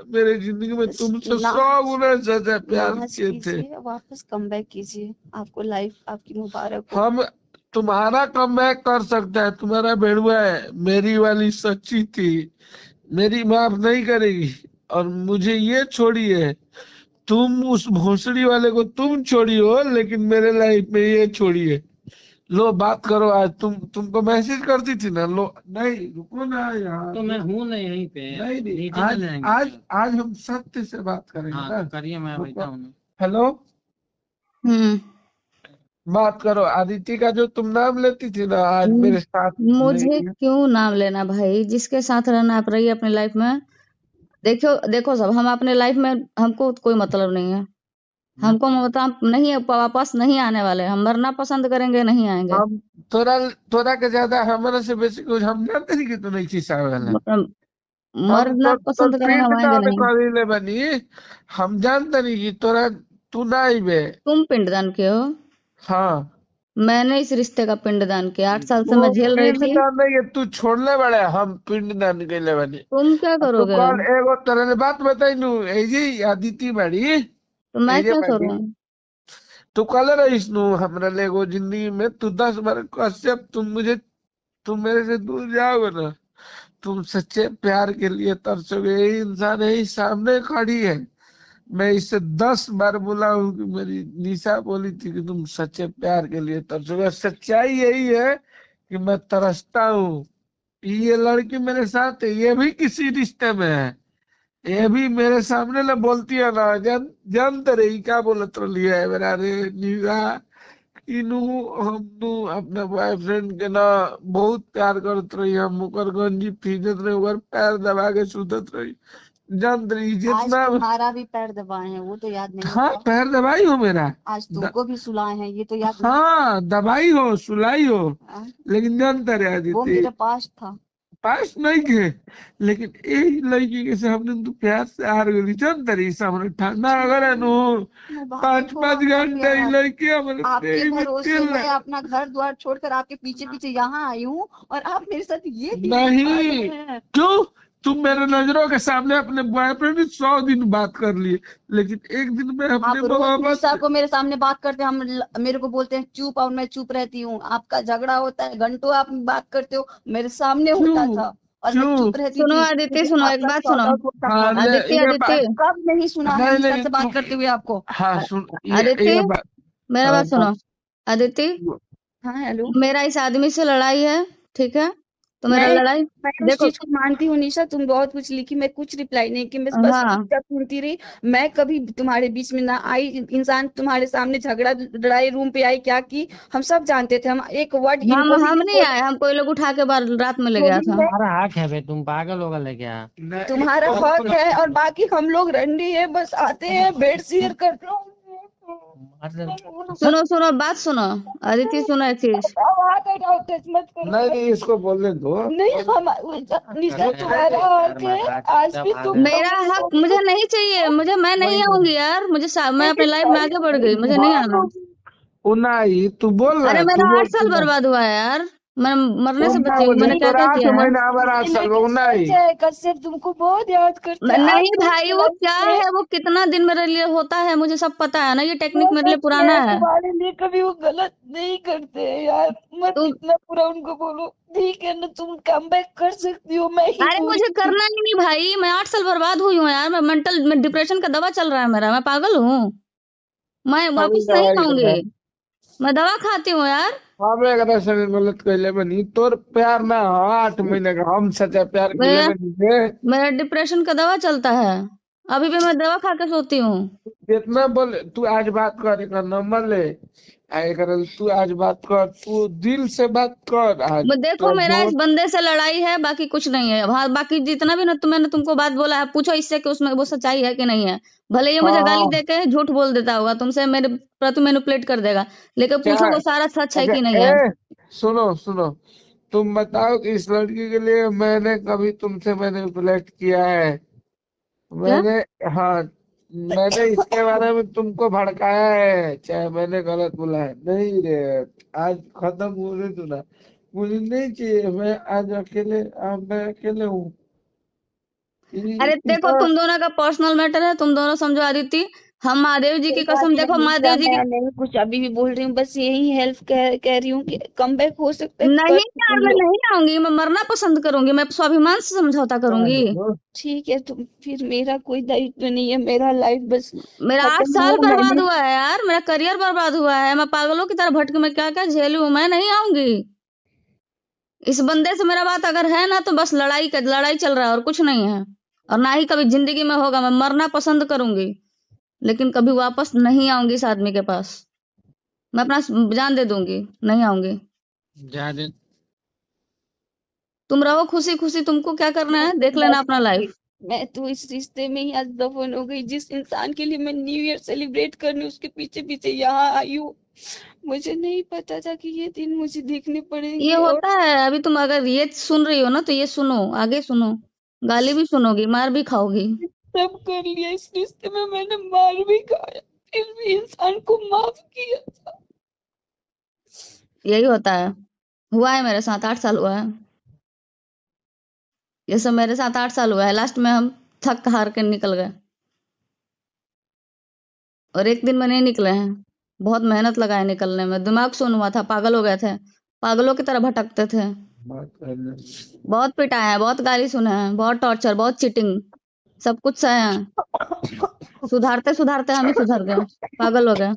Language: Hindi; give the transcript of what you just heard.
मेरे जिंदगी में तुमसे 100 गुना ज्यादा प्यार नाज किए थे। कीजिए, वापस कमबैक कीजिए, आपको लाइफ आपकी मुबारक हो। हम तुम्हारा कमबैक कर सकता है, तुम्हारा बेड़ुआ है, मेरी वाली सच्ची थी, मेरी माफ नहीं करेगी। और मुझे ये छोड़िए, तुम उस भोसड़ी वाले को तुम छोड़ी हो, लेकिन मेरे लाइफ में ये छोड़िए। लो बात करो, आज तुमको मैसेज करती थी ना, लो नहीं रुको ना यार, तो मैं हूँ ना यहीं पे, नहीं नहीं, नीचे आज चले जाएंगे। आज आज हम सत्य से बात करेंगे हाँ ना। तो करिए, मैं बैठा हूँ। हेलो, बात करो। अदिति का जो तुम नाम लेती थी ना, आज मेरे साथ मुझे नहीं है। क्यों नाम लेना भाई, जिसके साथ रहना आप रहिए अपनी लाइफ में। देखो देखो सब, हम अपने लाइफ में, हमको कोई मतलब नहीं है, हमको मतलब नहीं है, वापस नहीं आने वाले, हम मरना पसंद करेंगे, नहीं आएंगे। हम तोरा तोरा के ज्यादा हमारे से बेसी कुछ हम जानते नहीं कि तू नहीं खिसा वाला। मतलब हम मरना तो पसंद करेंगे, हम पिंड आएंगे दान नहीं। कर ले बनी, हम जानते नहीं कि तोरा तू ना आइबे। तुम पिंडदान के हो, हाँ, मैंने इस रिश्ते का पिंडदान किया, 8 साल से वो मैं झेल रही पिंड थी। दान नहीं है, तू छोड़ने वाला है, हम पिंड दान के ले बनी। तुम क्या अब तू करोगे? कल एगो तरह ने बात बताई नू, ए जी अदिति बड़ी, तो मैं ए जे क्या बड़ी, करूं? तू कल रहीस नू हमरा लेगो जिंदगी में, तू 10 बार कश्यप, तुम मेरे से दूर जाओगे ना, तुम सच्चे प्यार के लिए तरसोगे। यही इंसान यही सामने खड़ी है, मैं इससे 10 बार बोला हूँ कि मेरी निशा बोली थी कि तुम सच्चे प्यार के लिए तरसोगे। सच्चाई यही है कि मैं तरसता हूँ। ये लड़की मेरे साथ है, ये भी किसी रिश्ते में है, ये भी मेरे सामने ना बोलती है ना, जानते रही क्या बोलत रही है मेरा रे निशा, इनू हमनू अपने बॉयफ्रेंड के ना बहुत प्यार करत रही, हम ओकर गंजी पीनत रही, ओकर पैर दबा के सुतत रही, जानत रही आज जितना। तुम्हारा भी पैर दबाए हैं, वो तो याद नहीं हाँ, होगा। पैर दबाई हो मेरा। आज तुमको भी सुलाए हैं, ये तो याद नहीं। हाँ, दबाई हो, सुलाई हो, हाँ, लेकिन जानता रहे वो अदिति, मेरा पास था। पास नहीं थे, लेकिन यही लड़की के सामने तू प्यार से हार गई, जानता रही सामने ठंडा अगर है नु मैं भाभी 5 को 5 आपका घंटे ही प्यार, लड़की हमारे आपके पेट में भरोसे तेल मैं अपना घर द्वार छोड़कर आपके पीछे पीछे यहाँ आई हूँ, और आप मेरे साथ ये नहीं, हैं। क्यों? तुम मेरे नजरों के सामने अपने बॉयफ्रेंड से 100 दिन बात कर लिए, लेकिन एक दिन में आप अपने रोज मोहब्बत निशा को मेरे सामने बात करते हैं, मेरे को बोलते हैं चुप, और मैं चुप रहती हूँ। आपका झगड़ा होता है, घंटों आप बात करते हो, मेरे सामने होता क्यों था और मैं क्यों? चुप रहती सुनो थी, आदित्य, क्योंकि सुनो, एक आपका बात सुनो। सौदा होता हाँ, था। आदित्य ये आदित्य, बात कब नहीं सुना है नहीं निशा नहीं से बात करते हुए आपको? हाँ सुन, ये आदित्य, बात। मेरा हाँ, बात सुनो। आदित्य, हाँ हेलो। मेरा इस आदमी से लड़ाई है, ठीक है, तो मेरा मैं लड़ाई, मैं उस देखो, चीज को मानती हूँ निशा, तुम बहुत कुछ लिखी, मैं कुछ रिप्लाई नहीं की, मैं बस हाँ, चुपचाप सुनती रही। मैं कभी तुम्हारे बीच में ना आई, इंसान तुम्हारे सामने झगड़ा लड़ाई रूम पे आई क्या की, हम सब जानते थे। हम एक वर्ड इनको भी हम नहीं नहीं बोले, आए, हम कोई लोग उठा के बार रात में ले तो गया भी था। मैं, तुम्हारा हक है बे, तुम पागल होगा ले क्या? तुम्हारा हक है, और बाकी हम लोग रंडी है, बस आते हैं बेड शेयर करते हैं। सुनो सुनो, बात सुनो आदित्य, सुनो एक चीज। अब हाथ हटाओ, टच मत करो। नहीं, इसको बोलने दो। नहीं, हम निशा तुम्हारा हक है, आज भी तुम मेरा हक मुझे नहीं चाहिए, मैं नहीं आऊंगी यार, मैं अपनी लाइफ में आगे बढ़ गई, मुझे नहीं आना। उनाई तू बोल अरे रहा, तू मेरा 8 बोल साल बर्बाद हुआ है यार, मैं मरने से उन्ना बची हूँ, बोली मैंने क्या तोरा क्या 8 किया है। महीना हमारा 8 साल उनाई। कश्यप तुमको बहुत याद करते हैं, आप नहीं लोग भाई, वो क्या है, वो कितना दिन मेरे लिए होता है, मुझे सब पता है ना, ये टेक्निक मेरे लिए करते पुराना हैं, है। तुम्हारे लिए कभी वो गलत नहीं करते हैं यार, मत तुम, इतना पूरा उनको बोलो। ठीक है ना, तुम कम बैक कर सकती हो, मैं ही अरे पूरी। मुझे करना ही नहीं भाई, मैं 8 साल बर्बाद हुई हूँ यार, मैं डिप्रेशन का दवा चल रहा है मेरा, मैं पागल हूँ, मैं हम वापस नहीं दवाई आऊंगी, कर, मैं दवा खाती हूँ यार। हम एक संग गलत कहले बनी, तोर प्यार ना हो 8 महीने का, हम सच्चा प्यार कहले मैं बनी थे। मेरा डिप्रेशन का दवा चलता है, अभी भी मैं दवा खा के सोती हूँ। जितना बोले तू आज बात कर, एक नंबर ले, आए कर तू आज बात कर, तू दिल से बात कर आज देखो तो मेरा इस बहुत। बंदे से लड़ाई है, बाकी कुछ नहीं है, बाकी जितना भी ना मैंने तुमको बात बोला है, पूछो इससे कि उसमें वो सच्चाई है कि नहीं है। भले ये मुझे गाली हाँ, दे के झूठ बोल देता होगा, तुमसे मेरे प्रति मैनिपुलेट कर देगा, लेकिन क्या? पूछो वो सारा सच है अच्छा, कि नहीं है। सुनो सुनो, तुम बताओ कि इस लड़की के लिए मैंने कभी तुमसे मैनिपुलेट किया है? क्या? मैंने, हाँ, मैंने इसके बारे में तुमको भड़काया है, चाहे मैंने गलत बोला है? नहीं रे, आज खत्म होने दो ना, मुझे नहीं चाहिए, मैं आज अकेले, मैं अकेले हूँ। अरे देखो, तुम दोनों का पर्सनल मैटर है, तुम दोनों समझो। आदित्य, हम महादेव जी की कोई बात कसम, देखो नहीं महादेव जी की, मैं नहीं कुछ अभी भी बोल रही हूँ, बस यही हेल्प कह रही हूँ कि कम बैक हो सकता है नहीं कर यार, मैं नहीं आऊंगी, मैं मरना पसंद करूंगी, मैं स्वाभिमान से समझौता करूंगी। ठीक है, तो फिर मेरा कोई दायित्व नहीं है, मेरा लाइफ बस मेरा 8 खत्म साल हुआ, बर्बाद मैंने हुआ है यार, मेरा करियर बर्बाद हुआ है, मैं पागलों की तरह भटक, मैं क्या क्या झेलूं, मैं नहीं आऊंगी। इस बंदे से मेरा बात अगर है ना, तो बस लड़ाई चल रहा है और कुछ नहीं है, और ना ही कभी जिंदगी में होगा। मैं मरना पसंद करूंगी, लेकिन कभी वापस नहीं आऊंगी इस आदमी के पास। मैं अपना जान दे दूंगी, नहीं आऊंगी। ज्यादा तुम रहो खुशी खुशी, तुमको क्या करना है देख लेना अपना लाइफ। मैं तो इस रिश्ते में ही आज दफन हो गई। जिस इंसान के लिए मैं न्यू ईयर सेलिब्रेट करने उसके पीछे पीछे यहाँ आई हूँ, मुझे नहीं पता था कि ये दिन मुझे देखने ये पड़ेंगे। और होता है। अभी तुम अगर ये सुन रही हो ना, तो ये सुनो, आगे सुनो, गाली भी सुनोगी, मार भी खाओगी। सब कर लिया इस रिश्ते में, मैंने मार भी खाया, फिर भी इंसान को माफ किया था। यही होता है, हुआ है मेरे साथ, 8 साल हुआ है ये सब, मेरे साथ 8 साल हुआ है। लास्ट में हम थक हार के निकल गए, और एक दिन में नहीं निकले हैं, बहुत मेहनत लगाए निकलने में। दिमाग सुन हुआ था, पागल हो गए थे, पागलों की तरह भटकते थे। बहुत पिटाए हैं, बहुत गाली सुने हैं, बहुत टॉर्चर, बहुत चीटिंग, सब कुछ सहे हैं। सुधारते सुधारते हम ही सुधर गए, पागल हो गए।